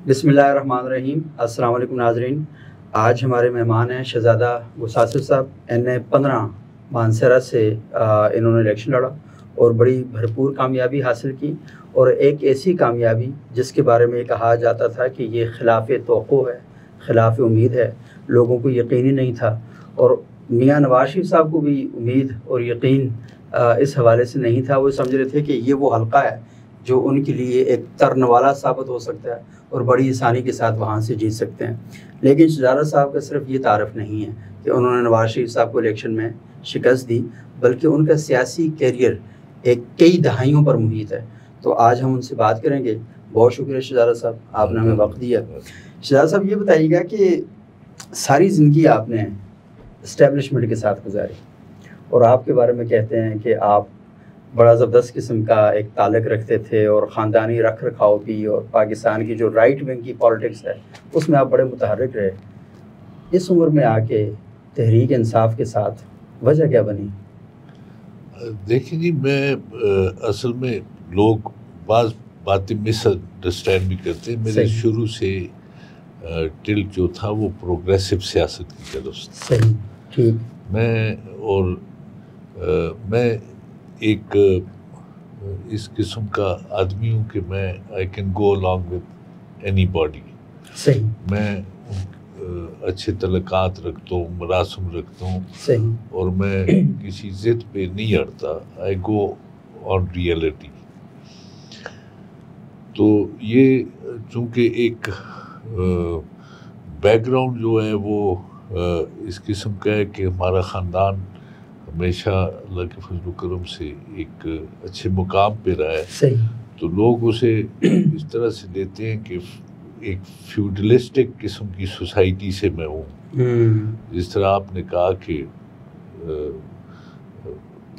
بسم اللہ الرحمن الرحیم۔ السلام علیکم ناظرین۔ آج ہمارے مہمان ہیں شہزادہ غساسر صاحب۔ NA-15 مانسہرہ سے انہوں نے الیکشن لڑا اور بڑی بھرپور کامیابی حاصل کی، اور ایک ایسی کامیابی جس کے بارے میں کہا جاتا تھا کہ یہ خلاف توقع ہے، خلاف امید ہے، لوگوں کو یقین ہی نہیں تھا، اور میاں نواز شریف صاحب کو بھی امید اور یقین اس حوالے سے نہیں تھا۔ وہ سمجھ رہے تھے کہ یہ وہ حلقہ ہے جو ان کے لیے ایک ترنوالا ثابت ہو سکتا ہے اور بڑی آسانی کے ساتھ وہاں سے جیت سکتے ہیں۔ لیکن شہزادہ صاحب کا صرف یہ تعارف نہیں ہے کہ انہوں نے نواز شریف صاحب کو الیکشن میں شکست دی، بلکہ ان کا سیاسی کیریئر ایک کئی دہائیوں پر محیط ہے۔ تو آج ہم ان سے بات کریں گے۔ بہت شکریہ شہزادہ صاحب، آپ نے ہمیں وقت دیا۔ شہزادہ صاحب یہ بتائیے گا کہ ساری زندگی آپ نے اسٹیبلشمنٹ کے ساتھ گزاری، اور آپ کے بارے میں کہتے ہیں کہ آپ بڑا زبردست قسم کا ایک تعلق رکھتے تھے، اور خاندانی رکھ رکھاؤ بھی، اور پاکستان کی جو رائٹ ونگ کی پالیٹکس ہے اس میں آپ بڑے متحرک رہے۔ اس عمر میں آ کے تحریک انصاف کے ساتھ وجہ کیا بنی؟ دیکھیں جی، میں اصل میں لوگ بعض باتیں مس انڈرسٹینڈ بھی کرتے ہیں۔ میرے شروع سے ٹلٹ جو تھا وہ پروگریسو سیاست کی طرف سے۔ صحیح، ٹھیک۔ میں ایک اس قسم کا آدمی ہوں کہ میں I can go along with any body. صحیح۔ میں اچھے تعلقات رکھتا ہوں، مراسم رکھتا ہوں، صحیح، اور میں کسی ضد پہ نہیں اڑتا۔ آئی گو آن ریئلٹی۔ تو یہ چونکہ ایک بیک گراؤنڈ جو ہے وہ اس قسم کا ہے کہ ہمارا خاندان ہمیشہ اللہ کے فضل و کرم سے ایک اچھے مقام پہ رہا ہے۔ صحیح۔ تو لوگ اسے اس طرح سے لیتے ہیں کہ ایک فیوڈلسٹک قسم کی سوسائٹی سے میں ہوں، جس طرح آپ نے کہا کہ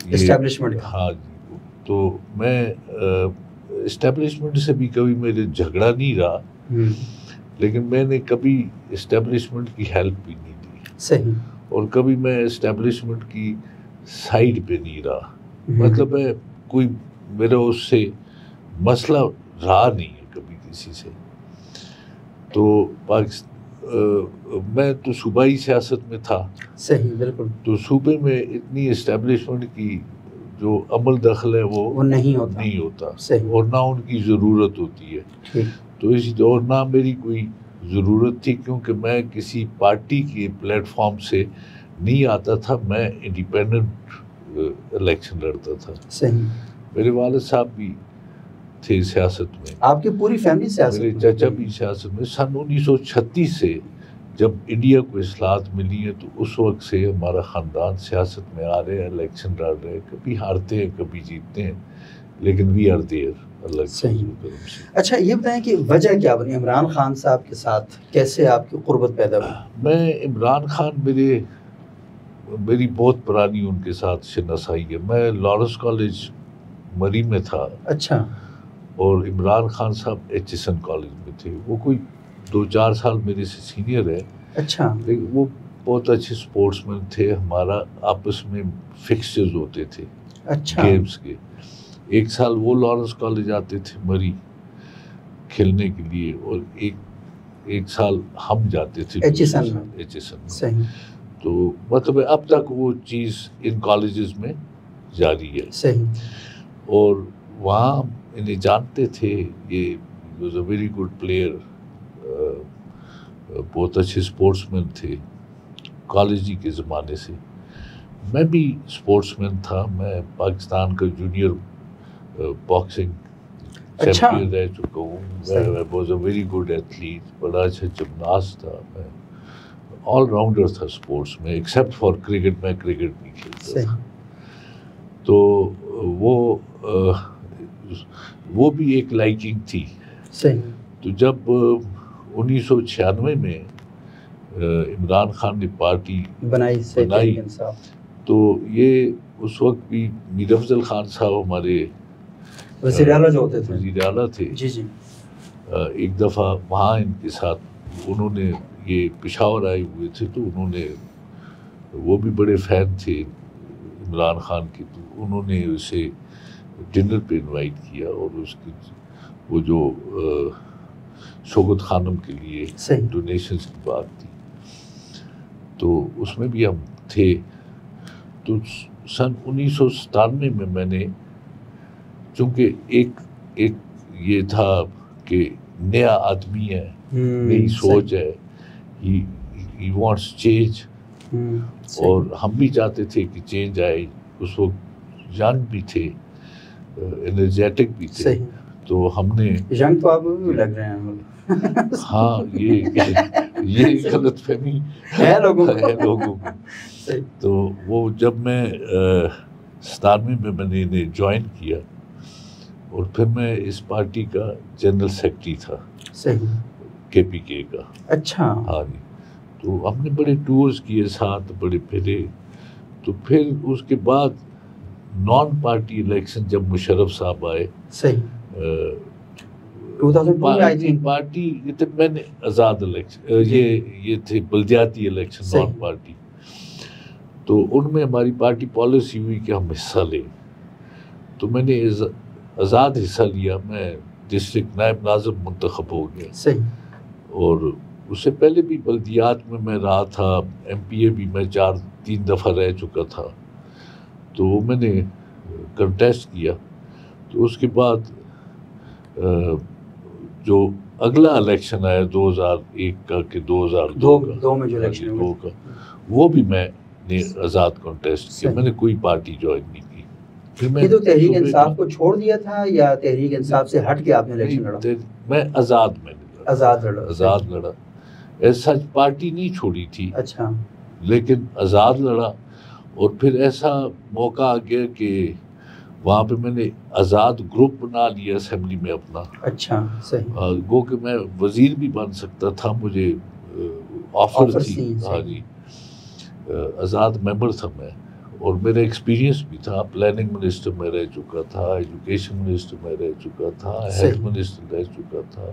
اسٹیبلشمنٹ۔ ہاں جی، تو میں اسٹیبلشمنٹ سے بھی کبھی میرے جھگڑا نہیں رہا، لیکن میں نے کبھی اسٹیبلشمنٹ کی ہیلپ بھی نہیں دی۔ صحیح۔ اور کبھی میں اسٹیبلشمنٹ کی سائڈ پہ نہیں رہا۔ مطلب ہے کوئی میرا اس سے مسئلہ رہا نہیں ہے کبھی کسی سے۔ تو میں تو صوبائی سیاست میں تھا۔ صحیح، بالکل۔ تو صوبے میں اتنی اسٹیبلشمنٹ کی جو عمل دخل ہے وہ نہیں ہوتا، اور نہ ان کی ضرورت ہوتی ہے۔ تو اس اور نہ میری کوئی ضرورت تھی، کیونکہ میں کسی پارٹی کے پلیٹ فارم سے نہیں آتا تھا، میں انڈیپینڈنٹ الیکشن لڑتا تھا۔ صحیح۔ میرے والد صاحب بھی تھے سیاست میں، آپ کی پوری فیملی سیاست میں؟ میرے چچا بھی سیاست میں۔ سن 1936 سے جب انڈیا کو اصلاحات ملی ہیں تو اس وقت سے ہمارا خاندان سیاست میں آ رہے ہیں، الیکشن لڑ رہے ہیں، کبھی ہارتے ہیں کبھی جیتتے ہیں، لیکن وی آر دیئر اللہ کے کرم سے۔ اچھا یہ بتائیں کہ وجہ کیا بنی عمران خان صاحب کے ساتھ؟ کیسے آپ کی قربت پیدا ہوئی؟ میں عمران خان میری بہت پرانی ان کے ساتھ شناسائی ہے۔ میں لارنس کالج مری میں تھا۔ اچھا۔ اور عمران خان صاحب HSN کالج میں تھے۔ وہ کوئی 2-4 سال میرے سے سینئر ہے۔ اچھا۔ لیکن وہ بہت اچھے سپورٹس مین تھے۔ ہمارا آپس میں فکسچرز ہوتے تھے گیمز کے۔ ایک سال وہ لارنس کالج آتے تھے مری کھیلنے کے لیے، اور ایک سال ہم جاتے تھے HSN میں۔ تو مطلب اب تک وہ چیز ان کالجز میں جاری ہے۔ صحیح۔ اور وہاں انہیں جانتے تھے، یہ was a very good player, بہت اچھے اسپورٹس مین تھے کالج کے زمانے سے۔ میں بھی اسپورٹس مین تھا۔ میں پاکستان کا جونیئر باکسنگ چیمپئن رہ چکا ہوں۔ میں was a very good athlete, بڑا اچھا جمناسٹ تھا۔ میں آل راؤنڈر تھا اسپورٹس میں، ایکسیپٹ فار کرکٹ۔ میں کرکٹ نہیں کھیلتا تھا۔ تو وہ بھی ایک لائکنگ تھی۔ تو جب 1996 میں عمران خان نے پارٹی بنائی تو یہ اس وقت بھی میر افضل خان صاحب ہمارے وزیر اعلیٰ جو ہوتے تھے، وزیر اعلیٰ تھے۔ جی جی۔ ایک دفعہ وہاں ان کے ساتھ انہوں نے، یہ پشاور آئے ہوئے تھے، تو انہوں نے، وہ بھی بڑے فین تھے عمران خان کے، تو انہوں نے اسے ڈنر پہ انوائٹ کیا، اور اس کی وہ جو شوکت خانم کے لیے ڈونیشنز کی بات تھی، تو اس میں بھی ہم تھے. تو سن 1997 میں نے چونکہ ایک یہ تھا کہ نیا آدمی ہے، نئی سوچ ہے، ہی وانٹس چینج، اور ہم بھی چاہتے تھے کہ چینج آئے. اس وقت ینگ بھی تھے، انرجیٹک بھی تھے، تو ہم نے ینگ تو آپ بھی لگ رہے ہیں. ہاں، یہ غلط فہمی ہے لوگوں کو. تو وہ جب میں 97 میں نے انہیں جوائن کیا، اور پھر میں اس پارٹی کا جنرل سیکرٹری تھا KPK کا. اچھا. ہاں جی. تو ہم نے بڑے ٹورز کیے ساتھ، بڑے پھرے. تو پھر اس کے بعد نان پارٹی الیکشن جب مشرف صاحب آئے، پارٹی میں نے آزاد الیکشن، یہ تھے بلدیاتی الیکشن نان پارٹی. تو ان میں ہماری پارٹی پالیسی ہوئی کہ ہم حصہ لیں. تو میں نے آزاد حصہ لیا. میں ڈسٹرکٹ نائب ناظم منتخب ہو گیا. اور اس سے پہلے بھی بلدیات میں رہا تھا. MPA بھی میں 3 دفعہ رہ چکا تھا. تو میں نے کنٹیسٹ کیا. تو اس کے بعد جو اگلا الیکشن آیا 2001 کا کہ 2002 میں جو الیکشن کا، وہ بھی میں نے آزاد کنٹیسٹ کیا. میں نے کوئی پارٹی جوائن نہیں کی. یہ تو تحریک انصاف کو چھوڑ دیا تھا یا تحریک انصاف سے ہٹ کے آپ نے الیکشن لڑا؟ میں آزاد لڑا. ایسا پارٹی نہیں چھوڑی تھی. اچھا. لیکن آزاد لڑا. اور پھر ایسا موقع آ گیا کہ وہاں پہ میں نے آزاد گروپ بنا لیا اسمبلی میں اپنا. اچھا، صحیح. گو کہ میں وزیر بھی بن سکتا تھا، مجھے آفر تھی. ہاں جی، آزاد ممبر تھا میں. اور میرا ایکسپیرینس بھی تھا. پلاننگ منسٹر میں رہ چکا تھا، ایجوکیشن منسٹر میں رہ چکا تھا، ہیلتھ منسٹر رہ چکا تھا،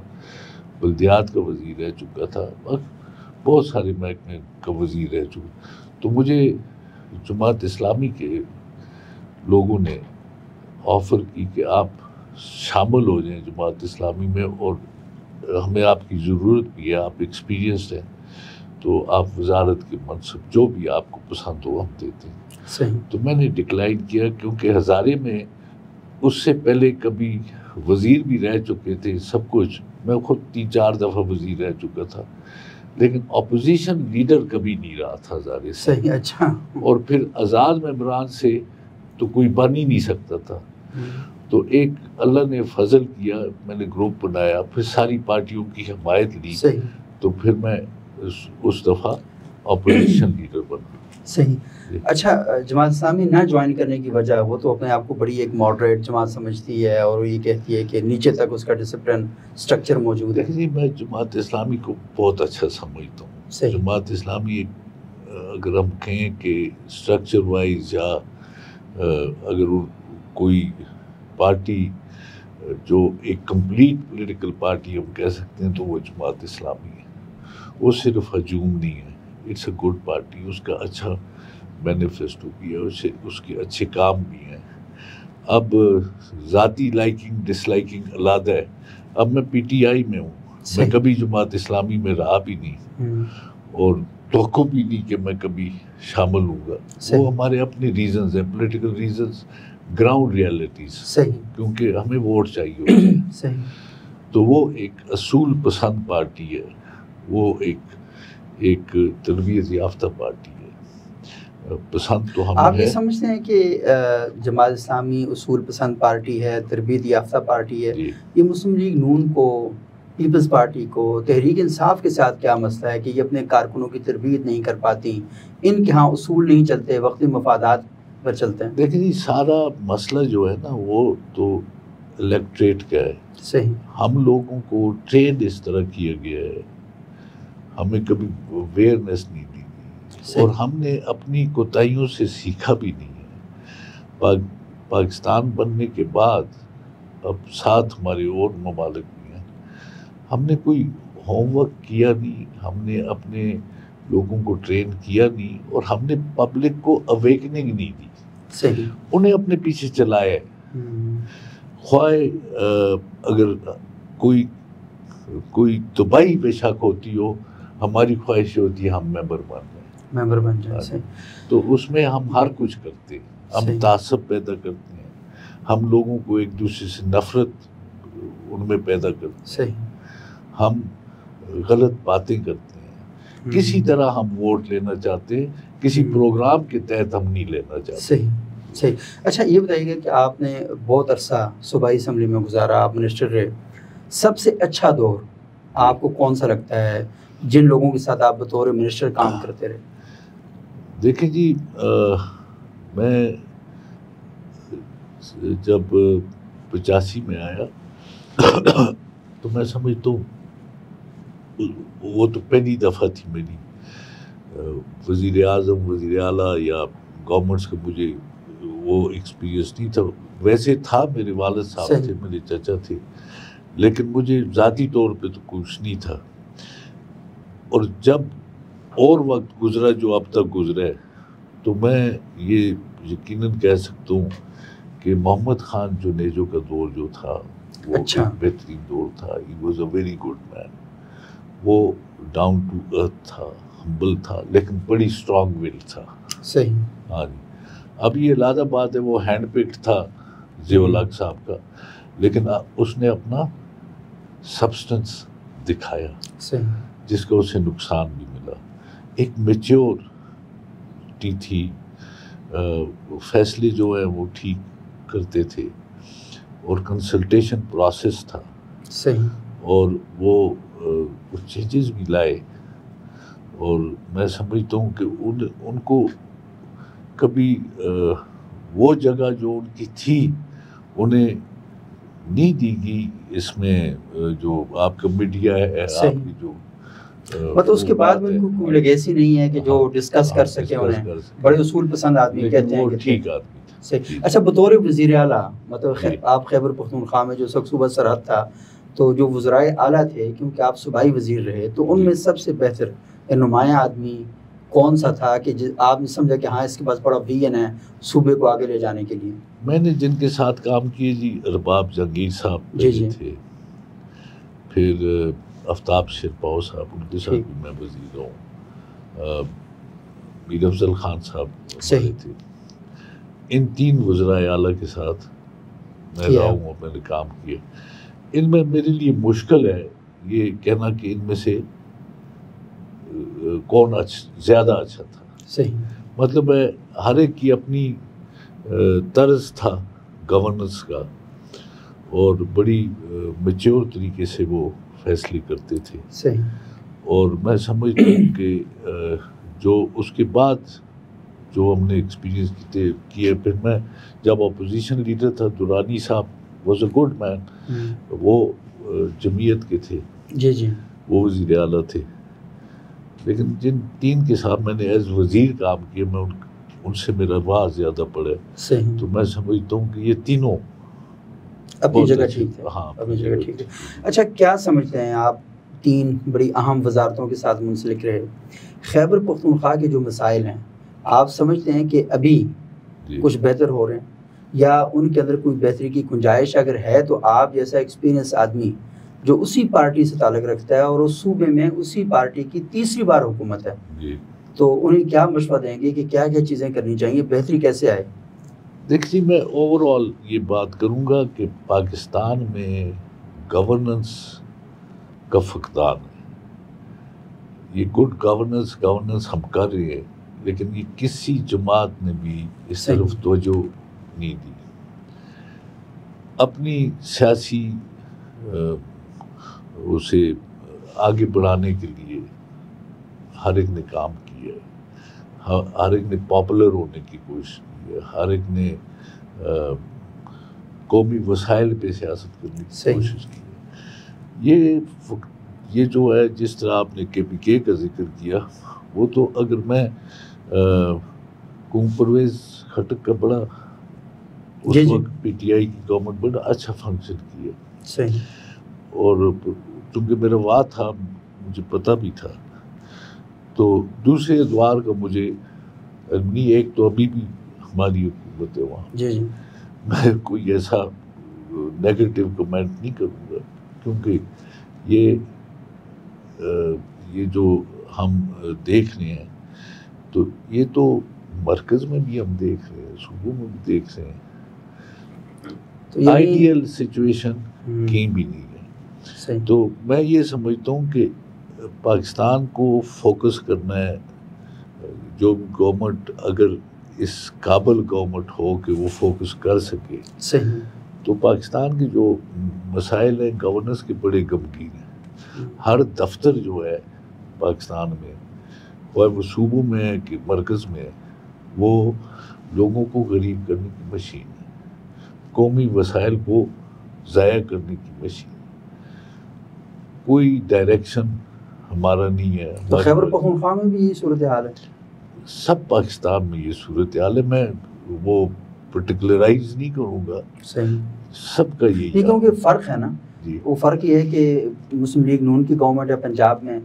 بلدیات کا وزیر رہ چکا تھا، بہت سارے محکمے کا وزیر رہ چکا. تو مجھے جماعت اسلامی کے لوگوں نے آفر کی کہ آپ شامل ہو جائیں جماعت اسلامی میں، اور ہمیں آپ کی ضرورت بھی ہے، آپ ایکسپیرینسڈ ہیں، تو آپ وزارت کے منصب جو بھی آپ کو پسند ہو ہم دیتے ہیں. تو میں نے ڈکلائن کیا، کیونکہ ہزارے میں اس سے پہلے کبھی وزیر بھی رہ چکے تھے، سب کچھ. میں خود 3-4 دفعہ وزیر رہ چکا تھا، لیکن اپوزیشن لیڈر کبھی نہیں رہا تھا ہزارے سے. صحیح. اچھا. اور پھر آزاد ممبران سے تو کوئی بن ہی نہیں سکتا تھا. تو ایک اللہ نے فضل کیا، میں نے گروپ بنایا، پھر ساری پارٹیوں کی حمایت لی. تو پھر میں اس دفعہ اپوزیشن لیڈر بنا. صحیح. اچھا، جماعت اسلامی نہ جوائن کرنے کی وجہ، وہ تو اپنے آپ کو بڑی ایک ماڈریٹ جماعت سمجھتی ہے، اور یہ کہتی ہے کہ نیچے تک اس کا ڈسپلن سٹرکچر موجود ہے. میں جماعت اسلامی کو بہت اچھا سمجھتا ہوں. جماعت اسلامی اگر ہم کہیں کہ سٹرکچر وائز، یا اگر کوئی پارٹی جو ایک کمپلیٹ پولیٹیکل پارٹی ہم کہہ سکتے ہیں، تو وہ جماعت اسلامی ہے. وہ صرف ہجوم نہیں ہے، اٹس اے گڈ پارٹی. اس کا اچھا مینیفیسٹو بھی ہے، اس کے اچھے کام بھی ہیں. اب ذاتی لائکنگ ڈس لائکنگ علیحدہ ہے. اب میں PTI میں ہوں، میں کبھی جماعت اسلامی میں رہا بھی نہیں، اور توقع بھی نہیں کہ میں کبھی شامل ہوں گا. وہ ہمارے اپنے ریزنز ہیں، پولیٹیکل ریزنز، گراؤنڈ ریالٹیز. کیونکہ ہمیں ووٹ چاہیے ہوتے ہیں. تو وہ ایک اصول پسند پارٹی ہے، وہ ایک تربیت یافتہ پارٹی ہے. پسند تو ہم. آپ یہ سمجھتے ہیں کہ جماعت اسلامی اصول پسند پارٹی ہے، تربیت یافتہ پارٹی ہے؟ یہ مسلم لیگ نون کو، پیپلز پارٹی کو، تحریک انصاف کے ساتھ کیا مسئلہ ہے کہ یہ اپنے کارکنوں کی تربیت نہیں کر پاتی؟ ان کے ہاں اصول نہیں چلتے، وقتی مفادات پر چلتے ہیں. دیکھیں جی، سارا مسئلہ جو ہے نا، وہ تو الیکٹریٹ کا ہے. صحیح. ہم لوگوں کو ٹرینڈ اس طرح کیا گیا ہے، ہمیں کبھی اویئرنیس نہیں دی، اور ہم نے اپنی کوتاہیوں سے سیکھا بھی نہیں ہے. پاکستان بننے کے بعد اب 7 ہمارے اور ممالک بھی ہیں، ہم نے کوئی ہوم ورک کیا نہیں، ہم نے اپنے لوگوں کو ٹرین کیا نہیں، اور ہم نے پبلک کو اویکننگ نہیں دی. صحیح. انہیں اپنے پیچھے چلایا ہے. خواہ اگر کوئی کوئی تباہی بے شک ہوتی ہو، ہماری خواہش ہوتی ہے ہم ممبر بن جائیں. تو اس میں ہم ہر کچھ کرتے ہیں. ہم تعصب پیدا کرتے ہیں، ہم لوگوں کو ایک دوسرے سے نفرت ان میں پیدا کرتے ہیں، ہم غلط باتیں کرتے ہیں. کسی طرح ہم ووٹ لینا چاہتے ہیں، کسی پروگرام کے تحت ہم نہیں لینا چاہتے. صحیح. اچھا یہ بتائیے گا کہ آپ نے بہت عرصہ صوبائی اسمبلی میں گزارا، آپ منسٹر رہے، سب سے اچھا دور آپ کو کون سا لگتا ہے جن لوگوں کے ساتھ آپ بطور منسٹر کام کرتے رہے؟ دیکھیں جی، میں جب 85 میں آیا تو میں سمجھتا ہوں وہ تو پہلی دفعہ تھی میری وزیر اعظم، وزیر اعلیٰ یا گورنمنٹس کا مجھے وہ ایکسپیرینس نہیں تھا. ویسے تھا، میرے والد صاحب تھے، میرے چچا تھے، لیکن مجھے ذاتی طور پہ تو کچھ نہیں تھا. اور جب اور وقت گزرا جو اب تک گزرا ہے تو میں یہ یقیناً کہہ سکتا ہوں کہ محمد خان جنیجو کا دور جو تھا وہ ایک بہترین دور تھا. He was a very good man. وہ ڈاؤن ٹو ارتھ تھا، ہمبل تھا، لیکن بڑی اسٹرانگ ول تھا. صحیح. ہاں جی. اب یہ لادہ بات ہے، وہ ہینڈ پکڈ تھا ضیاء الحق صاحب کا، لیکن اس نے اپنا سبسٹنس دکھایا جس کا اسے نقصان بھی ملا. ایک میچیورٹی تھی، فیصلے جو ہیں وہ ٹھیک کرتے تھے، اور کنسلٹیشن پروسیس تھا. صحیح. اور وہ چینجز بھی لائے. اور میں سمجھتا ہوں کہ ان کو کبھی وہ جگہ جو ان کی تھی انہیں نہیں دی گئی. اس میں جو آپ کا میڈیا ہے، آپ کی جو مطلب اس کے بعد ان کو کوئی لیگیسی نہیں ہے کہ جو ڈسکس کر سکے. انہیں بڑے اصول پسند آدمی کہتے ہیں کہ ٹھیک آدمی. صحیح. اچھا بطور وزیر اعلیٰ، مطلب آپ خیبر پختونخوا میں جو صوبہ سرحد تھا، تو جو وزرائے اعلیٰ تھے، کیونکہ آپ صوبائی وزیر رہے، تو ان میں سب سے بہتر نمایاں آدمی کون سا تھا کہ آپ نے سمجھا کہ ہاں اس کے پاس بڑا ویژن ہے صوبے کو آگے لے جانے کے لیے؟ میں نے جن کے ساتھ کام کیے جی، ارباب جہانگیر صاحب تھے، پھر آفتاب شیرپاؤ صاحب، ان کے ساتھ بھی میں وزیر ہوں. میر افضل خان صاحب تھے. ان 3 وزرائے اعلیٰ کے ساتھ میں رہا ہوں اور میں نے کام کیا. ان میں میرے لیے مشکل ہے یہ کہنا کہ ان میں سے کون زیادہ اچھا تھا. صحیح. مطلب ہر ایک کی اپنی طرز تھا گورننس کا، اور بڑی میچور طریقے سے وہ فیصلے کرتے تھے. صحیح. اور میں سمجھتا ہوں کہ جو اس کے بعد جو ہم نے ایکسپیرینس کیے، پھر میں جب اپوزیشن لیڈر تھا، درانی صاحب واز اے گڈ مین. وہ جمعیت کے تھے، وہ وزیر اعلیٰ تھے. لیکن جن 3 کے ساتھ میں نے ایز وزیر کام کیا، میں ان سے میرا واہ زیادہ پڑے. تو میں سمجھتا ہوں کہ یہ تینوں اپنی جگہ ٹھیک ہے. ہاں، اپنی جگہ ٹھیک ہے. اچھا کیا سمجھتے ہیں آپ، 3 بڑی اہم وزارتوں کے ساتھ منسلک رہے، خیبر پختونخوا کے جو مسائل ہیں، آپ سمجھتے ہیں کہ ابھی کچھ بہتر ہو رہے ہیں، یا ان کے اندر کوئی بہتری کی گنجائش اگر ہے تو آپ جیسا ایکسپیرینس آدمی جو اسی پارٹی سے تعلق رکھتا ہے اور اس صوبے میں اسی پارٹی کی تیسری بار حکومت ہے، تو انہیں کیا مشورہ دیں گے کہ کیا کیا چیزیں کرنی چاہیے، بہتری کیسے آئے؟ دیکھیے، میں اوور آل یہ بات کروں گا کہ پاکستان میں گورننس کا فقدان ہے. یہ گڈ گورننس ہم کر رہے ہیں، لیکن یہ کسی جماعت نے بھی اس طرف توجہ نہیں دی. اپنی سیاسی اسے آگے بڑھانے کے لیے ہر ایک نے کام کیا ہے، ہر ایک نے پاپولر ہونے کی کوشش کی ہے، ہر ایک نے قومی وسائل پہ سیاست کرنے کی کوشش کی ہے. یہ جو ہے، جس طرح آپ نے KPK کا ذکر کیا، وہ تو اگر میں پرویز خٹک کا بڑا اس وقت PTI کی گورنمنٹ بڑا اچھا فنکشن کیا. صحیح. اور چونکہ میرا واہ تھا، مجھے پتہ بھی تھا. تو دوسرے ادوار کا مجھے نہیں، ایک تو ابھی بھی ہماری حکومت ہے وہاں، میں کوئی ایسا نیگیٹو کمنٹ نہیں کروں گا، کیونکہ یہ جو ہم دیکھ رہے ہیں تو یہ تو مرکز میں بھی ہم دیکھ رہے ہیں, صوبوں میں بھی دیکھ رہے ہیں. آئیڈیل سچویشن کہیں بھی نہیں ہے. تو میں یہ سمجھتا ہوں کہ پاکستان کو فوکس کرنا ہے, جو گورنمنٹ اگر اس قابل گورنمنٹ ہو کہ وہ فوکس کر سکے. تو پاکستان کے جو مسائل ہیں گورننس کے بڑے غمگین ہیں. ہر دفتر جو ہے پاکستان میں, اور وہ صوبوں میں ہے کہ مرکز میں ہے, وہ لوگوں کو غریب کرنے کی مشین ہے, قومی وسائل کو ضائع کرنے کی مشین. کوئی ڈائریکشن ہمارا نہیں ہے. تو خیبر پختونخوا میں بھی یہ صورتحال ہے, سب پاکستان میں یہ صورتحال ہے. میں وہ پرٹیکولرائز نہیں کروں گا, سب کا یہی. کیونکہ فرق ہے نا, وہ فرق یہ ہے کہ مسلم لیگ نون کی گورنمنٹ ہے پنجاب میں,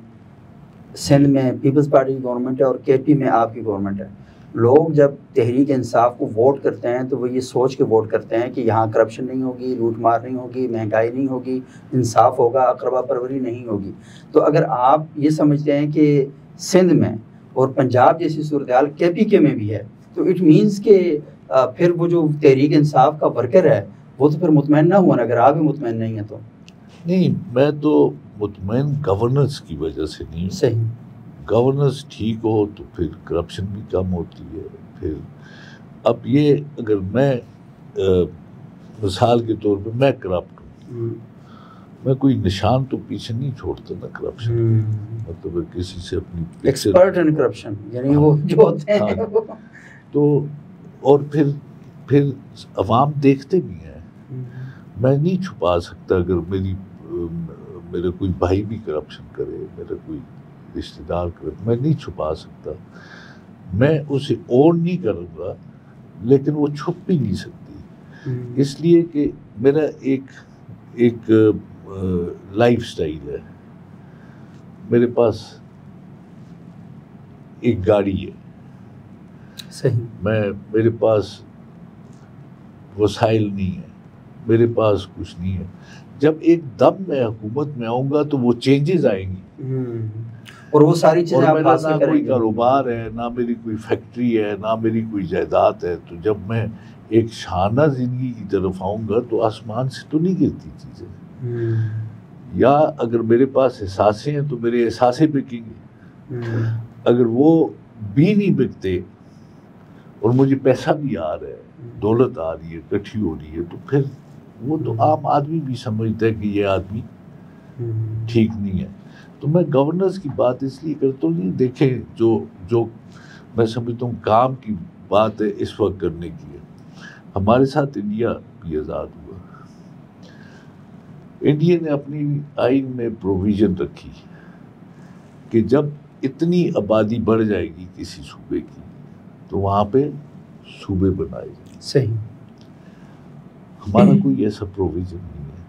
سندھ میں پیپلز پارٹی کی گورنمنٹ ہے, اور کے پی میں آپ کی گورنمنٹ ہے. لوگ جب تحریک انصاف کو ووٹ کرتے ہیں تو وہ یہ سوچ کے ووٹ کرتے ہیں کہ یہاں کرپشن نہیں ہوگی, لوٹ مار نہیں ہوگی, مہنگائی نہیں ہوگی, انصاف ہوگا, اقربا پروری نہیں ہوگی. تو اگر آپ یہ سمجھتے ہیں کہ سندھ میں اور پنجاب جیسی صورتحال کے پی کے میں بھی ہے, تو اٹ مینس کہ پھر وہ جو تحریک انصاف کا ورکر ہے وہ تو پھر مطمئن نہ ہوا نا, اگر آپ بھی مطمئن نہیں ہیں تو. نہیں, میں تو مطمئن گورننس کی وجہ سے نہیں. صحیح, گورننس ٹھیک ہو تو پھر کرپشن بھی کم ہوتی ہے. پھر اب یہ اگر میں مثال کے طور پہ میں کرپٹ ہوں, میں کوئی نشان تو پیچھے نہیں چھوڑتا نا کرپشن. مطلب کسی سے اپنی ایکسپرٹ ان کرپشن, یعنی وہ جو ہوتے ہیں تو, اور پھر عوام دیکھتے بھی ہیں. میں نہیں چھپا سکتا اگر میرے کوئی بھائی بھی کرپشن کرے, میرا کوئی رشتہ دار کرے, میں نہیں چھپا سکتا. میں اسے اون نہیں کروں گا, لیکن وہ چھپ بھی نہیں سکتی. اس لیے کہ میرا ایک لائف سٹائل ہے. میرے پاس ایک گاڑی ہے, میرے پاس وسائل نہیں ہے, میرے پاس کچھ نہیں ہے. جب ایک دم میں حکومت میں آؤں گا تو وہ چینجز آئیں گی, اور وہ ساری چیزیں آپ میرا نہ کوئی کاروبار ہے, نہ میری کوئی فیکٹری ہے, نہ میری کوئی جائیداد ہے. تو جب میں ایک شانہ زندگی کی طرف آؤں گا تو آسمان سے تو نہیں گرتی چیزیں. یا اگر میرے پاس احساسے ہیں تو میرے احساسے بکیں گے. اگر وہ بھی نہیں بکتے اور مجھے پیسہ بھی آ رہا ہے, دولت آ رہی ہے, اکٹھی ہو رہی ہے, تو پھر وہ تو عام آدمی بھی سمجھتا ہے کہ یہ آدمی ٹھیک نہیں ہے. تو میں گورننس کی بات اس لیے کرتا ہوں, دیکھیں جو میں سمجھتا ہوں کام کی بات ہے اس وقت کرنے کی ہے. ہمارے ساتھ انڈیا بھی آزاد ہوا. انڈیا نے اپنی آئین میں پروویژن رکھی کہ جب اتنی آبادی بڑھ جائے گی کسی صوبے کی تو وہاں پہ صوبے بنائے جائیں. صحیح. ہمارا کوئی ایسا پروویژن نہیں ہے.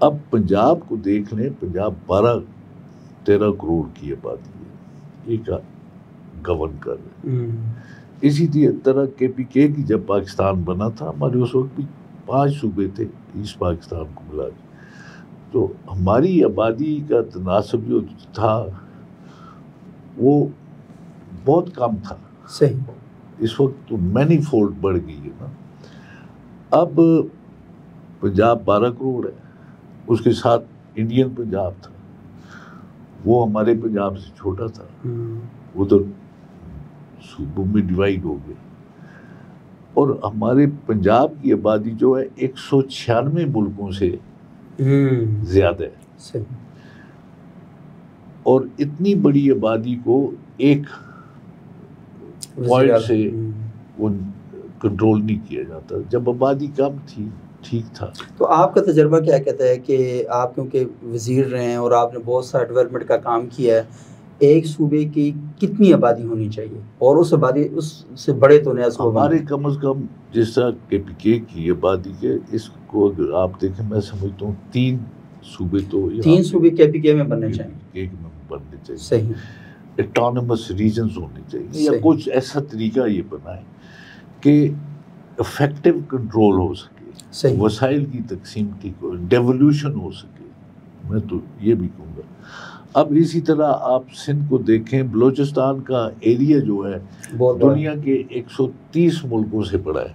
اب پنجاب کو دیکھ لیں, پنجاب 12-13 کروڑ کی آبادی ہے, ایک گورن کر رہے. اسی طرح کے پی کے کی جب پاکستان بنا تھا, ہمارے اس وقت بھی 5 صوبے تھے ایسٹ پاکستان کو ملا کے. تو ہماری آبادی کا تناسب جو تھا وہ بہت کم تھا. صحیح. اس وقت تو مینی فولڈ بڑھ گئی ہے نا. اب پنجاب 12 کروڑ ہے, اس کے ساتھ انڈین پنجاب تھا, وہ ہمارے پنجاب سے چھوٹا تھا. وہ تو صوبوں میں ڈیوائیڈ ہو گئے, اور ہمارے پنجاب کی آبادی جو ہے 196 ملکوں سے زیادہ ہے. اور اتنی بڑی آبادی کو ایک پوائنٹ سے وہ کنٹرول نہیں کیا جاتا. جب آبادی کم تھی ٹھیک تھا. تو آپ کا تجربہ کیا کہتا ہے کہ آپ کیونکہ وزیر رہے ہیں اور آپ نے بہت سارا ڈیولپمنٹ کا کام کیا ہے, ایک صوبے کی کتنی آبادی ہونی چاہیے, اور اس آبادی اس سے بڑے تو نیا صوبہ ہمارے کم از کم جس طرح کے پی کے کی آبادی کے, اس کو اگر آپ دیکھیں میں سمجھتا ہوں 3 صوبے تو 3 صوبے کے پی کے میں بننے چاہیے. صحیح. اٹانومس ریجنز ہونے چاہیے, یا کچھ ایسا طریقہ یہ بنائے کہ افیکٹو کنٹرول ہو سکے, وسائل کی تقسیم ٹھیک ہو, ڈیولوشن ہو سکے. میں تو یہ بھی کہوں گا. اب اسی طرح آپ سندھ کو دیکھیں, بلوچستان کا ایریا جو ہے دنیا کے 130 ملکوں سے بڑا ہے,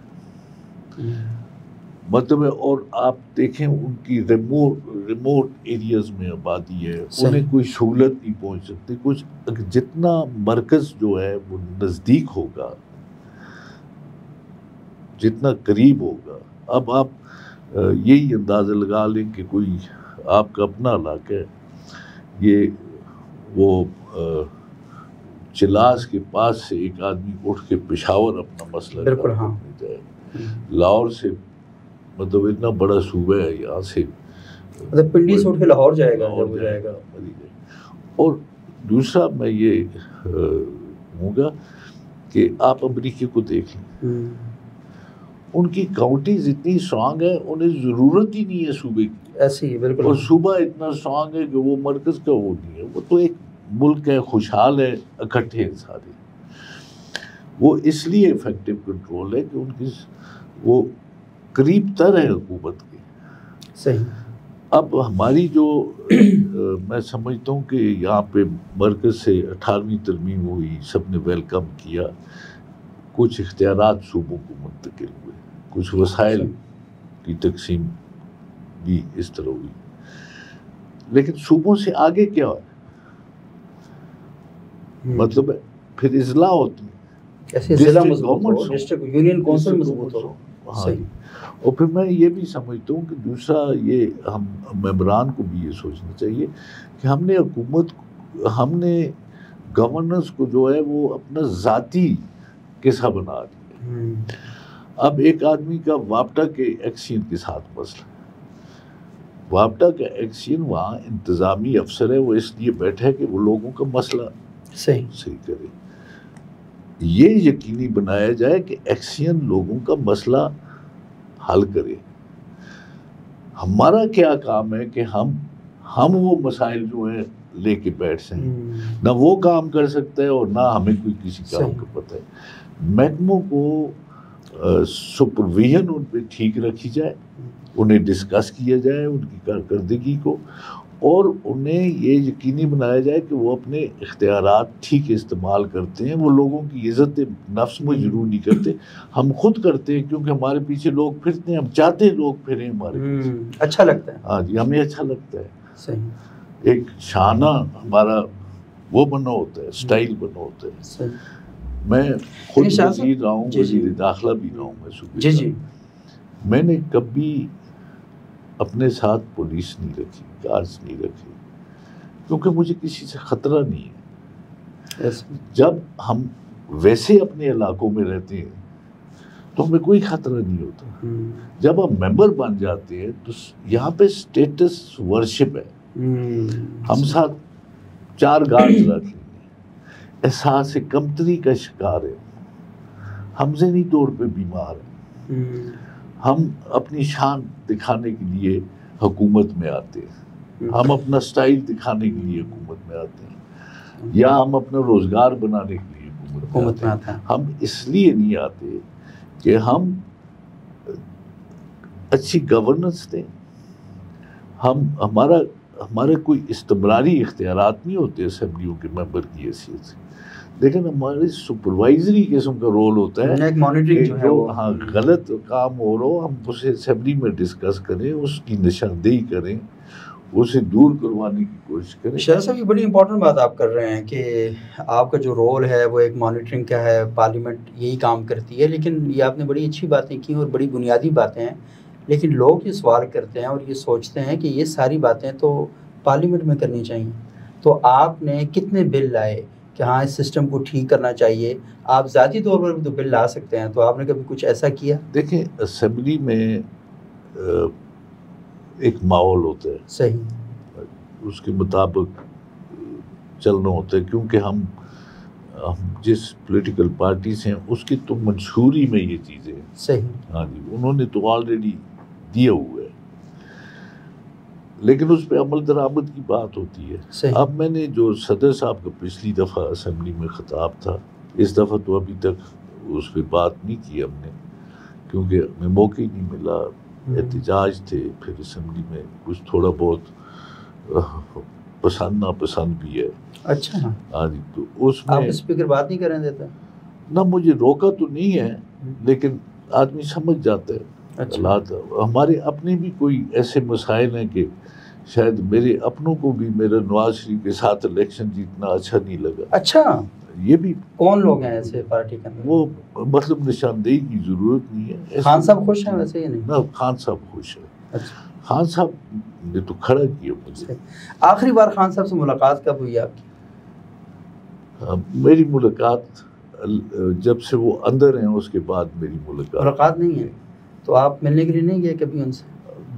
مطلب ہے. اور آپ دیکھیں ان کی ریموٹ ایریاز میں آبادی ہے, انہیں کوئی سہولت نہیں پہنچ سکتی کچھ. جتنا مرکز جو ہے وہ نزدیک ہوگا, جتنا قریب ہوگا. اب آپ یہی اندازہ لگا لیں کہ کوئی آپ کا اپنا علاقہ ہے, یہ وہ چلاس کے پاس سے ایک آدمی اٹھ کے پشاور اپنا مسئلہ بالکل ہاں جائے, لاہور سے مطلب اتنا بڑا صوبہ ہے, یہاں سے مطلب پنڈی سے اٹھ کے لاہور جائے گا, اور دوسرا میں یہ کہوں گا کہ آپ امریکہ کو دیکھ لیں, ان کی کاؤنٹیز اتنی اسٹرانگ ہے, انہیں ضرورت ہی نہیں ہے صوبے کی, ایسی بالکل. اور صوبہ اتنا اسٹرانگ ہے کہ وہ مرکز کا وہ نہیں ہے. وہ تو ایک ملک ہے, خوشحال ہے, اکٹھے ہیں سارے. وہ اس لیے افیکٹو کنٹرول ہے کہ ان کی وہ قریب تر ہے حکومت کے. صحیح. اب ہماری جو میں سمجھتا ہوں کہ یہاں پہ مرکز سے 18ویں ترمیم ہوئی, سب نے ویلکم کیا, کچھ اختیارات صوبوں کو منتقل ہوئے, کچھ وسائل کی تقسیم بھی اس طرح ہوئی, لیکن صوبوں سے آگے کیا ہے, مطلب پھر اضلاع ہوتی ہے, ضلع مضبوط ہو, ڈسٹرکٹ یونین کونسل مضبوط ہو. صحیح. اور پھر میں یہ بھی سمجھتا ہوں کہ دوسرا یہ ہم ممبران کو بھی یہ سوچنا چاہیے کہ ہم نے گورننس کو جو ہے وہ اپنا ذاتی قصہ بنا دیا. اب ایک آدمی کا وابٹا کے ایکسین کے ساتھ مسئلہ, وابٹا کا ایکسین وہاں انتظامی افسر ہے, وہ اس لیے بیٹھا ہے کہ وہ لوگوں کا مسئلہ صحیح کرے. یہ یقینی بنایا جائے کہ ایکسین لوگوں کا مسئلہ حل کرے. ہمارا کیا کام ہے کہ ہم وہ مسائل جو ہیں لے کے بیٹھ سکیں, نہ وہ کام کر سکتا ہے اور نہ ہمیں کوئی کسی کام کا پتہ ہے. محکموں کو سپرویژن ان پہ ٹھیک رکھی جائے, انہیں ڈسکس کیا جائے ان کی کارکردگی کو, اور انہیں یہ یقینی بنایا جائے کہ وہ اپنے اختیارات ٹھیک استعمال کرتے ہیں. وہ لوگوں کی عزت نفس میں ضرور نہیں کرتے, ہم خود کرتے ہیں کیونکہ ہمارے پیچھے لوگ پھرتے ہیں, ہم چاہتے ہیں لوگ پھریں ہمارے پیچھے, اچھا لگتا ہے. ہاں جی, ہمیں اچھا لگتا ہے. صحیح. ایک شانہ ہمارا وہ بنا ہوتا ہے, اسٹائل بنا ہوتا ہے. صحیح. میں خود وزیر رہا ہوں, وزیر داخلہ بھی رہا ہوں میں صوبے کا. میں نے کبھی اپنے ساتھ پولیس نہیں رکھی, کارز نہیں رکھی, کیونکہ مجھے کسی سے خطرہ نہیں ہے. جب ہم ویسے اپنے علاقوں میں رہتے ہیں تو ہمیں کوئی خطرہ نہیں ہوتا. جب ہم ممبر بن جاتے ہیں تو یہاں پہ اسٹیٹس ورشپ ہے. ہم ساتھ 4 گارڈز رکھ لیں گے, احساس کمتری کا شکار ہے, ہم ذہنی طور پہ بیمار ہیں, ہم اپنی شان دکھانے کے لیے حکومت میں آتے ہیں, ہم اپنا سٹائل دکھانے کے لیے حکومت میں آتے ہیں, یا ہم اپنا روزگار بنانے کے لیے حکومت میں آتے ہیں. ہم اس لیے نہیں آتے کہ ہم اچھی گورننس دیں. ہمارے کوئی استمراری اختیارات نہیں ہوتے اسمبلیوں کے ممبر کی حیثیت سے, لیکن ہماری سپروائزری قسم کا رول ہوتا ہے. جو ہاں غلط کام ہو رہا ہو ہم اسے اسمبلی میں ڈسکس کریں, اس کی نشاندہی کریں, اسے دور کروانے کی کوشش کریں. شاہ صاحب یہ بڑی امپورٹنٹ بات آپ کر رہے ہیں کہ آپ کا جو رول ہے وہ ایک مانیٹرنگ کا ہے, پارلیمنٹ یہی کام کرتی ہے. لیکن یہ آپ نے بڑی اچھی باتیں کی اور بڑی بنیادی باتیں ہیں, لیکن لوگ یہ سوال کرتے ہیں اور یہ سوچتے ہیں کہ یہ ساری باتیں تو پارلیمنٹ میں کرنی چاہیے. تو آپ نے کتنے بل لائے کہ ہاں اس سسٹم کو ٹھیک کرنا چاہیے؟ آپ ذاتی طور پر بھی تو بل لا سکتے ہیں, تو آپ نے کبھی کچھ ایسا کیا؟ دیکھیں اسمبلی میں ایک ماحول ہوتا ہے, صحیح, اس کے مطابق چلنا ہوتا ہے, کیونکہ ہم جس پولیٹیکل پارٹی سے ہیں اس کی تو منشوری میں یہ چیزیں ہیں. صحیح. ہاں جی, انہوں نے تو آلریڈی دیا ہوا ہے, لیکن اس پہ عمل درآمد کی بات ہوتی ہے. اب میں نے جو صدر صاحب کا پچھلی دفعہ اسمبلی میں خطاب تھا, اس دفعہ تو ابھی تک اس پہ بات نہیں کی ہم نے, کیونکہ ہمیں موقع ہی نہیں ملا. احتجاج تھے, پھر اسمبلی میں کچھ تھوڑا بہت پسند ناپسند بھی ہے. اچھا ہاں جی. تو اس میں آپ اسپیکر بات نہیں کرنے دیتے؟ نہ مجھے روکا تو نہیں ہے لیکن آدمی سمجھ جاتا ہے حالات. ہمارے اپنے بھی کوئی ایسے مسائل ہیں کہ شاید میرے اپنوں کو بھی میرا نواز شریف کے ساتھ الیکشن جیتنا اچھا نہیں لگا. اچھا یہ بھی کون لوگ ہیں ایسے پارٹی کے اندر؟ وہ مطلب نشاندہی کی ضرورت نہیں ہے. خان صاحب خوش ہیں ویسے یا نہیں؟ نہ خان صاحب خوش ہیں. اچھا خان صاحب نے تو کھڑا کیا مجھے. آخری بار خان صاحب سے ملاقات کب ہوئی آپ کی؟ میری ملاقات جب سے وہ اندر ہیں اس کے بعد میری ملاقات نہیں ہے. تو آپ ملنے کے لیے نہیں گئے کبھی ان سے؟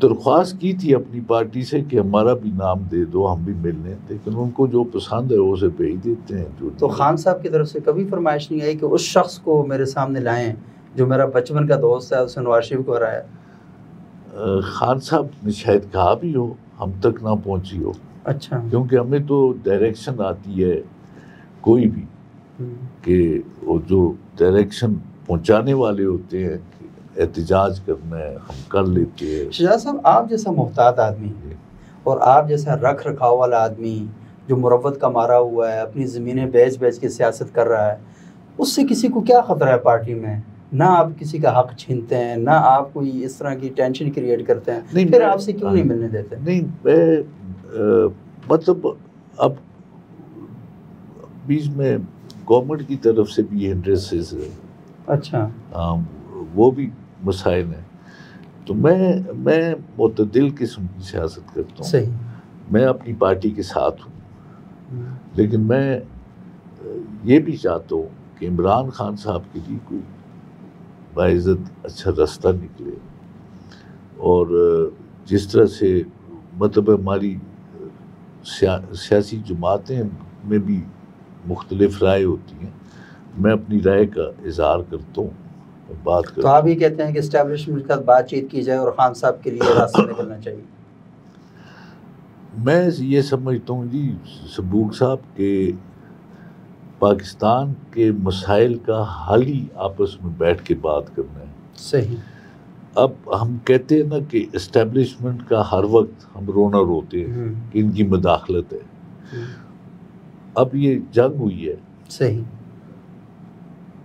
درخواست کی تھی اپنی پارٹی سے کہ ہمارا بھی نام دے دو ہم بھی مل لیں, لیکن ان کو جو پسند ہے وہ اسے بھیج دیتے ہیں. تو خان صاحب کی طرف سے کبھی فرمائش نہیں آئی کہ اس شخص کو میرے سامنے لائیں جو میرا بچپن کا دوست ہے, اسے نواز شریف کو ہرایا؟ خان صاحب نے شاید کہا بھی ہو, ہم تک نہ پہنچی ہو. اچھا. کیونکہ ہمیں تو ڈائریکشن آتی ہے کوئی بھی کہ وہ جو ڈائریکشن پہنچانے والے ہوتے ہیں احتجاج کرنا ہے ہم کر لیتے ہیں. شہزاد صاحب آپ جیسا محتاط آدمی اور آپ جیسا رکھ رکھاؤ والا آدمی جو مروت کا مارا ہوا ہے, اپنی زمینیں بیچ بیچ کے سیاست کر رہا ہے, اس سے کسی کو کیا خطرہ ہے پارٹی میں؟ نہ آپ کسی کا حق چھینتے ہیں, نہ آپ کوئی اس طرح کی ٹینشن کریٹ کرتے ہیں, پھر آپ سے کیوں نہیں ملنے دیتے؟ نہیں میں مطلب اب بیچ میں گورنمنٹ کی طرف سے بھی ہنڈرنسز ہے. اچھا. وہ بھی مسائل ہیں. تو میں معتدل قسم کی سیاست کرتا ہوں. صحیح. میں اپنی پارٹی کے ساتھ ہوں, لیکن میں یہ بھی چاہتا ہوں کہ عمران خان صاحب کے لیے کوئی باعزت اچھا راستہ نکلے. اور جس طرح سے مطلب ہماری سیاسی جماعتیں میں بھی مختلف رائے ہوتی ہیں, میں اپنی رائے کا اظہار کرتا ہوں, بات کرتا ہوں. تو آپ یہ کہتے ہیں کہ اسٹیبلشمنٹ کے ساتھ بات چیت کی جائے اور خان صاحب کے لیے راستہ نکلنا چاہیے؟ میں یہ سمجھتا ہوں جی سبوک صاحب کہ پاکستان کے مسائل کا حل ہی آپس میں بیٹھ کے بات کرنا ہے. صحیح. اب ہم کہتے ہیں نا کہ اسٹیبلشمنٹ کا ہر وقت ہم رونا روتے ہیں کہ ان کی مداخلت ہے. اب یہ جنگ ہوئی ہے. صحیح.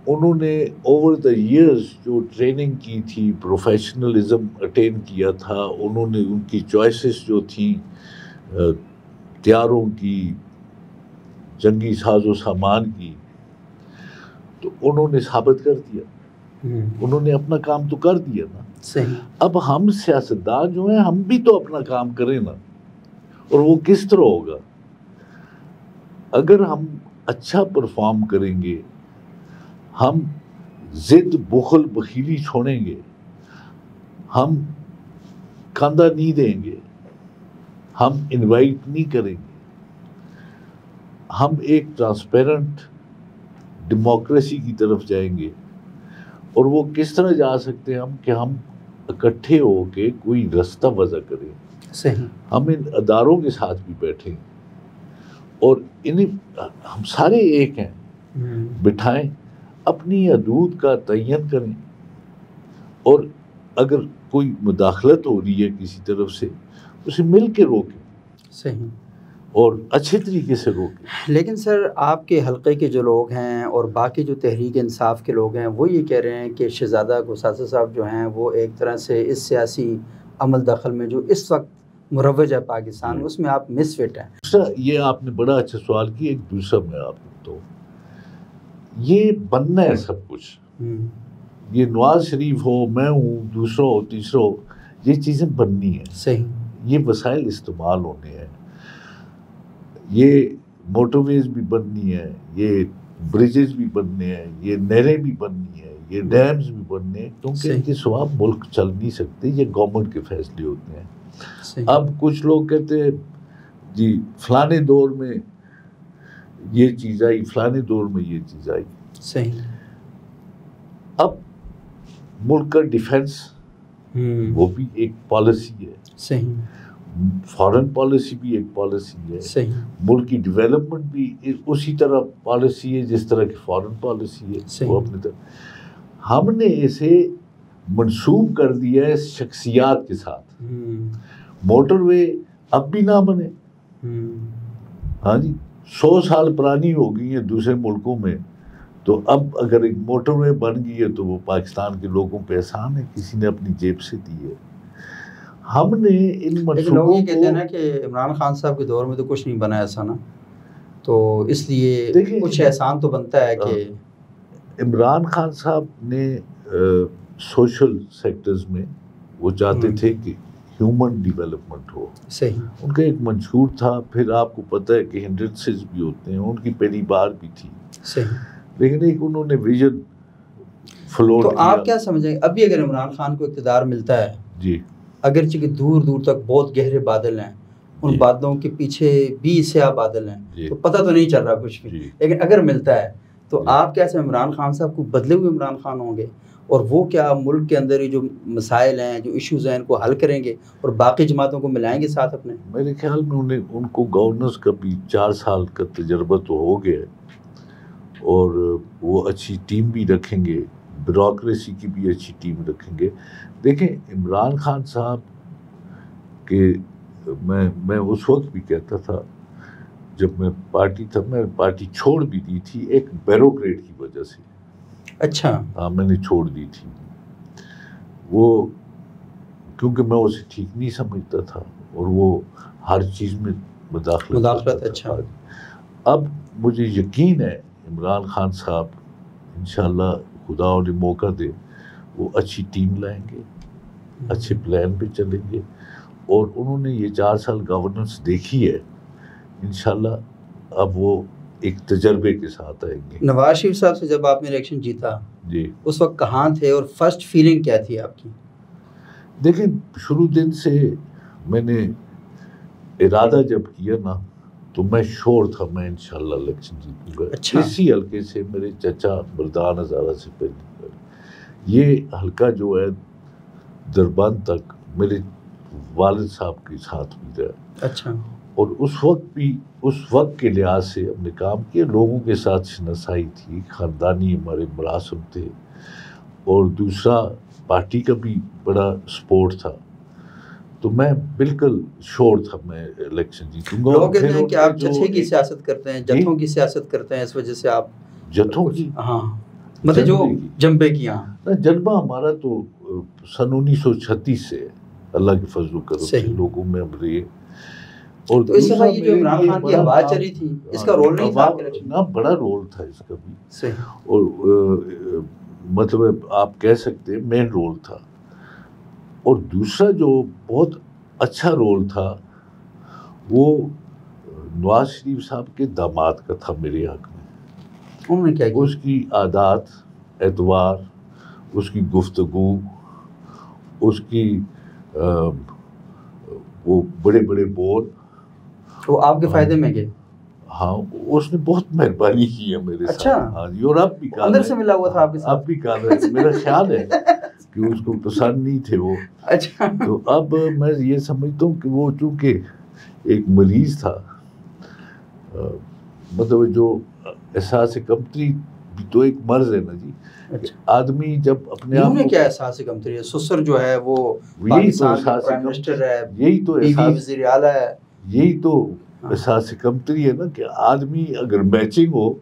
انہوں نے اوور دا ایئرز جو ٹریننگ کی تھی, پروفیشنلزم اٹین کیا تھا, انہوں نے ان کی چوائسز جو تھیں تیاروں کی, جنگی ساز و سامان کی, تو انہوں نے ثابت کر دیا. انہوں نے اپنا کام تو کر دیا نا. صحیح. اب ہم سیاستدان جو ہیں ہم بھی تو اپنا کام کریں نا. اور وہ کس طرح ہوگا؟ اگر ہم اچھا پرفارم کریں گے, ہم ضد بخل بخیلی چھوڑیں گے, ہم کاندھا نہیں دیں گے, ہم انوائٹ نہیں کریں گے, ہم ایک ٹرانسپیرنٹ ڈیموکریسی کی طرف جائیں گے. اور وہ کس طرح جا سکتے ہیں ہم کہ ہم اکٹھے ہو کے کوئی راستہ وضع کریں. صحیح. ہم ان اداروں کے ساتھ بھی بیٹھیں اور ہم سارے ایک ہیں, بٹھائیں, اپنی حدود کا تعین کریں, اور اگر کوئی مداخلت ہو رہی ہے کسی طرف سے اسے مل کے روکیں. صحیح. اور اچھے طریقے سے روکیں. لیکن سر آپ کے حلقے کے جو لوگ ہیں اور باقی جو تحریک انصاف کے لوگ ہیں وہ یہ کہہ رہے ہیں کہ شہزادہ گساسہ صاحب جو ہیں وہ ایک طرح سے اس سیاسی عمل دخل میں جو اس وقت مروج ہے پاکستان, اس میں آپ مس فٹ ہیں. دوسرا یہ آپ نے بڑا اچھا سوال کیا. ایک دوسرا میں آپ کو تو یہ بننا ہے سب کچھ. یہ نواز شریف ہو, میں ہوں, دوسرا ہو, تیسرا ہو, یہ چیزیں بننی ہیں. صحیح. یہ وسائل استعمال ہونے ہیں, یہ موٹر ویز بھی بننی ہے, یہ بریجز بھی بننے ہیں, یہ نہریں بھی بننی ہیں, یہ ڈیمز بھی بننے ہیں, کیونکہ ان کے سوا ملک چل نہیں سکتے. یہ گورنمنٹ کے فیصلے ہوتے ہیں. اب کچھ لوگ کہتے ہیں جی فلانے دور میں یہ چیز آئی, فلانے دور میں یہ چیز آئی. صحیح. اب ملک کا ڈیفنس وہ بھی ایک پالیسی ہے. صحیح. فارن پالیسی بھی ایک پالیسی ہے. صحیح. ملک کی ڈیولپمنٹ بھی اسی طرح پالیسی ہے جس طرح کی فارن پالیسی ہے. وہ اپنی طرح ہم نے اسے منسوب کر دیا ہے شخصیات کے ساتھ. موٹر وے اب بھی نہ بنے, ہاں جی 100 سال پرانی ہو گئی ہیں دوسرے ملکوں میں، تو اب اگر ایک موٹر وے بن گئی ہے تو وہ پاکستان کے لوگوں پہ احسان ہے، کسی نے اپنی جیب سے دی ہے. ہم نے ان منصوبوں لوگ یہ کہتے ہیں نا کہ عمران خان صاحب کے دور میں تو کچھ نہیں بنا ایسا نا، تو اس لیے کچھ احسان تو بنتا ہے کہ عمران خان صاحب نے سوشل سیکٹرز میں وہ چاہتے تھے کہ ہیومن ڈیولپمنٹ ہو. صحیح. ان کا ایک منشور تھا. پھر آپ کو پتہ ہے کہ ہنڈرنسز بھی ہوتے ہیں، ان کی پہلی بار بھی تھی. صحیح. لیکن ایک انہوں نے ویژن فلوٹ تو آپ کیا سمجھیں گے ابھی اگر عمران خان کو اقتدار ملتا ہے جی، اگرچہ کہ دور دور تک بہت گہرے بادل ہیں، ان بادلوں کے پیچھے بھی سیاہ بادل ہیں، تو پتہ تو نہیں چل رہا کچھ بھی، لیکن اگر ملتا ہے تو آپ کیسے عمران خان صاحب کو بدلے ہوئے عمران خان ہوں گے، اور وہ کیا ملک کے اندر ہی جو مسائل ہیں جو ایشوز ہیں ان کو حل کریں گے اور باقی جماعتوں کو ملائیں گے ساتھ اپنے؟ میرے خیال میں ان کو گورننس کا بھی 4 سال کا تجربہ تو ہو گیا ہے، اور وہ اچھی ٹیم بھی رکھیں گے، بیوروکریسی کی بھی اچھی ٹیم رکھیں گے. دیکھیں عمران خان صاحب کہ میں اس وقت بھی کہتا تھا جب میں پارٹی تھا، میں پارٹی چھوڑ بھی دی تھی ایک بیوروکریٹ کی وجہ سے. اچھا. ہاں میں نے چھوڑ دی تھی وہ، کیونکہ میں اسے ٹھیک نہیں سمجھتا تھا اور وہ ہر چیز میں مداخلت. اچھا. اب مجھے یقین ہے عمران خان صاحب انشاءاللہ خدا انہیں موقع دے وہ اچھی ٹیم لائیں گے، اچھے پلان پہ چلیں گے، اور انہوں نے یہ 4 سال گورننس دیکھی ہے. انشاءاللہ اب وہ ایک تجربے کے ساتھ آئیں گے. نواز شریف صاحب سے جب آپ نے الیکشن جیتا جی اس وقت کہاں تھے اور فرسٹ فیلنگ کیا تھی آپ کی؟ دیکھیں شروع دن سے میں نے ارادہ جب کیا نا تو میں شور تھا میں انشاءاللہ الیکشن جیتوں گا. اچھا. اسی حلقے سے میرے چچا مردان ہزارہ سے پہلے یہ حلقہ جو ہے دربند تک میرے والد صاحب کے ساتھ بھی رہا. اچھا. اور اس وقت کے لحاظ سے ہم نے کام کیا، لوگوں کے ساتھ شناسائی تھی، خاندانی ہمارے مراسم تھے، اور دوسرا پارٹی کا بھی بڑا سپورٹ تھا. تو میں بالکل شور تھا میں الیکشن جیتوں گا. لوگ کہتے ہیں کہ آپ جتھے کی سیاست کرتے ہیں، جتھوں کی سیاست کرتے ہیں، اس وجہ سے آپ جتھوں کی، ہاں مطلب جو جنبے کی. ہاں جذبہ ہمارا تو سن 1936 سے اللہ کے فضل و کرم سے لوگوں میں اب رہے. اور تو اس طرح یہ جو عمران خان کی آواز چلی تھی اس کا رول نہیں تھا؟ نا بڑا رول تھا اس کا بھی. صحیح. اور مطلب آپ کہہ سکتے ہیں مین رول تھا. اور دوسرا جو بہت اچھا رول تھا وہ نواز شریف صاحب کے داماد کا تھا میرے حق میں. انہوں نے کیا کیا؟ اس کی عادات، اعتبار، اس کی گفتگو، اس کی وہ بڑے بڑے بول، وہ آپ کے فائدے میں گئے. ہاں اس نے بہت مہربانی کی ہے میرے ساتھ. ہاں جی. اور اب بھی اندر سے ملا ہوا تھا آپ کے ساتھ؟ اب بھی کہا ہے، میرا خیال ہے کہ اس کو پسند نہیں تھے وہ. اچھا. تو اب میں یہ سمجھتا ہوں کہ وہ چونکہ ایک مریض تھا، مطلب جو احساس کمتری بھی تو ایک مرض ہے نا جی. آدمی جب اپنے آپ کو کیا احساس کمتری ہے؟ سسر جو ہے وہ پاکستان کا پرائم منسٹر ہے، یہی تو وزیر اعلیٰ ہے، یہی تو احساس کمتری ہے نا کہ آدمی اگر میچنگ ہو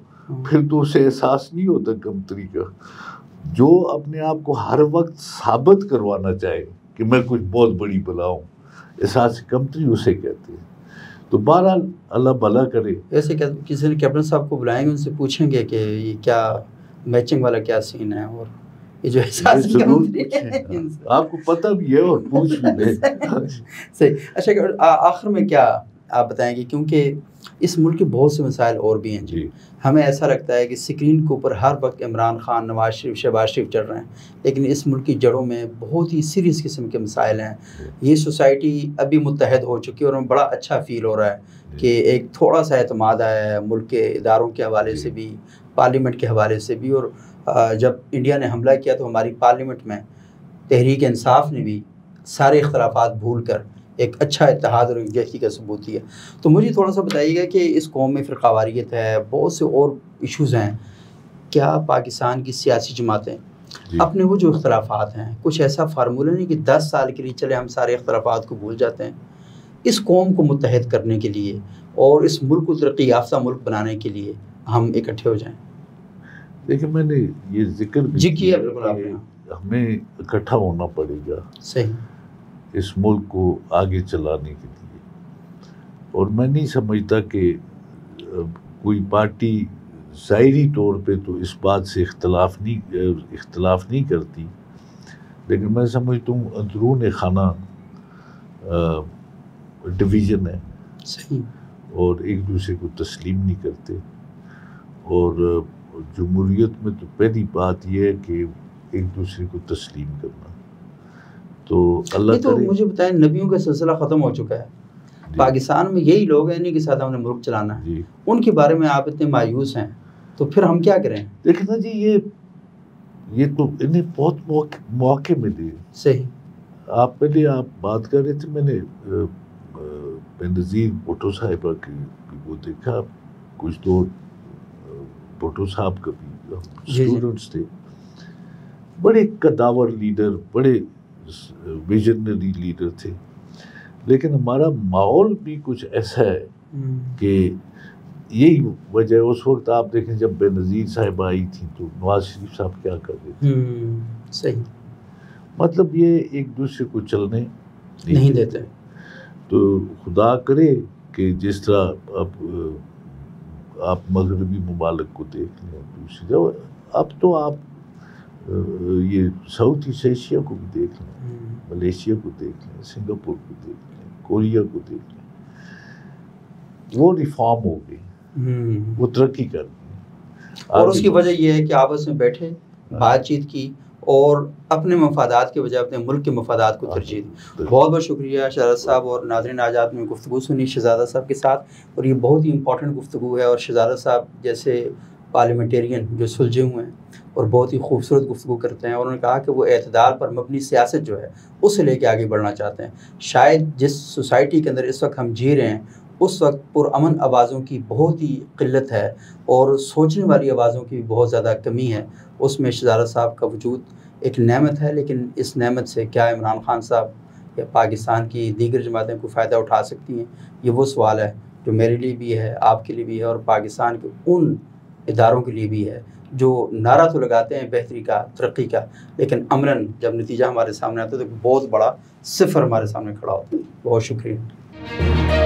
پھر تو اسے احساس نہیں ہوتا کمتری کا. جو اپنے آپ کو ہر وقت ثابت کروانا چاہے کہ میں کچھ بہت بڑی بلا ہوں، احساس کمتری اسے کہتے ہیں. تو بہرحال اللہ بھلا کرے. ایسے کسی نے کیپٹن صاحب کو بلائیں گے، ان سے پوچھیں گے کہ یہ کیا میچنگ والا کیا سین ہے، اور یہ جو احساس آپ کو پتہ بھی ہے اور پوچھ بھی لیں. صحیح. اچھا آخر میں کیا آپ بتائیں گے، کیونکہ اس ملک کے بہت سے مسائل اور بھی ہیں جی. ہمیں ایسا لگتا ہے کہ اسکرین کے اوپر ہر وقت عمران خان، نواز شریف، شہباز شریف چل رہے ہیں، لیکن اس ملک کی جڑوں میں بہت ہی سیریس قسم کے مسائل ہیں. یہ سوسائٹی ابھی متحد ہو چکی ہے اور ہمیں بڑا اچھا فیل ہو رہا ہے کہ ایک تھوڑا سا اعتماد آیا ہے ملک کے اداروں کے حوالے سے بھی، پارلیمنٹ کے حوالے سے بھی. اور جب انڈیا نے حملہ کیا تو ہماری پارلیمنٹ میں تحریک انصاف نے بھی سارے اختلافات بھول کر ایک اچھا اتحاد اور یکجہتی کا ثبوت دیا. تو مجھے تھوڑا سا بتائیے گا کہ اس قوم میں فرقہ واریت ہے، بہت سے اور ایشوز ہیں، کیا پاکستان کی سیاسی جماعتیں اپنے وہ جو اختلافات ہیں، کچھ ایسا فارمولہ نہیں کہ 10 سال کے لیے چلے ہم سارے اختلافات کو بھول جاتے ہیں، اس قوم کو متحد کرنے کے لیے اور اس ملک کو ترقی یافتہ ملک بنانے کے لیے ہم اکٹھے ہو جائیں؟ دیکھیں میں نے یہ ذکر جی کیا بالکل آپ نے. ہمیں اکٹھا ہونا پڑے گا صحیح اس ملک کو آگے چلانے کے لیے. اور میں نہیں سمجھتا کہ کوئی پارٹی ظاہری طور پہ تو اس بات سے اختلاف نہیں کرتی، لیکن میں سمجھتا ہوں اندرون خانہ ڈویژن ہے. صحیح. اور ایک دوسرے کو تسلیم نہیں کرتے. اور جمہوریت میں تو پہلی بات یہ ہے کہ ایک دوسرے کو تسلیم کرنا. تو اللہ تو مجھے بتائیں، نبیوں کا سلسلہ ختم ہو چکا ہے، پاکستان میں یہی لوگ ہیں انہیں کے ساتھ ہم نے ملک چلانا ہے، ان کے بارے میں آپ اتنے مایوس ہیں، تو پھر ہم کیا کریں؟ دیکھیں نا جی، یہ تو انہیں بہت موقع ملے. صحیح. آپ پہلے بات کر رہے تھے، میں نے بینظیر بھٹو صاحبہ کی وہ دیکھا، کچھ دور بھٹو صاحب کا بھی اسٹوڈنٹس تھے، بڑے قداور لیڈر، بڑے ویژنری لیڈر تھے. لیکن ہمارا ماحول بھی کچھ ایسا ہے کہ یہی وجہ. اس وقت آپ دیکھیں جب بے نظیر صاحب آئی تھی تو نواز شریف صاحب کیا کر رہے تھے. صحیح. مطلب یہ ایک دوسرے کو چلنے نہیں دیتے. تو خدا کرے کہ جس طرح آپ مغربی ممالک کو دیکھ لیں، دوسری جگہ اب تو آپ یہ ساؤتھ ایسٹ ایشیا کو بھی دیکھ لیں، ملیشیا کو دیکھ لیں، سنگاپور کو دیکھ لیں، کوریا کو دیکھ لیں، وہ ریفارم ہو گئی، وہ ترقی کر گئی. اور اس کی وجہ یہ ہے کہ آپس میں بیٹھے، بات چیت کی اور اپنے مفادات کے بجائے اپنے ملک کے مفادات کو ترجیح دی. بہت بہت شکریہ شہزادہ صاحب. اور ناظرین، آج آپ نے گفتگو سنی شہزادہ صاحب کے ساتھ، اور یہ بہت ہی امپورٹنٹ گفتگو ہے. اور شہزادہ صاحب جیسے پارلیمنٹیرین جو سلجھے ہوئے ہیں اور بہت ہی خوبصورت گفتگو کرتے ہیں، اور انہوں نے کہا کہ وہ اعتدال پر مبنی سیاست جو ہے اسے لے کے آگے بڑھنا چاہتے ہیں. شاید جس سوسائٹی کے اندر اس وقت ہم جی رہے ہیں اس وقت پرامن آوازوں کی بہت ہی قلت ہے اور سوچنے والی آوازوں کی بہت زیادہ کمی ہے. اس میں شہزادہ صاحب کا وجود ایک نعمت ہے، لیکن اس نعمت سے کیا عمران خان صاحب یا پاکستان کی دیگر جماعتیں کوئی فائدہ اٹھا سکتی ہیں؟ یہ وہ سوال ہے جو میرے لیے بھی ہے، آپ کے لیے بھی ہے، اور پاکستان کے ان اداروں کے لیے بھی ہے جو نعرہ تو لگاتے ہیں بہتری کا، ترقی کا، لیکن عملاً جب نتیجہ ہمارے سامنے آتا ہے تو بہت بڑا صفر ہمارے سامنے کھڑا ہوتا ہے. بہت شکریہ.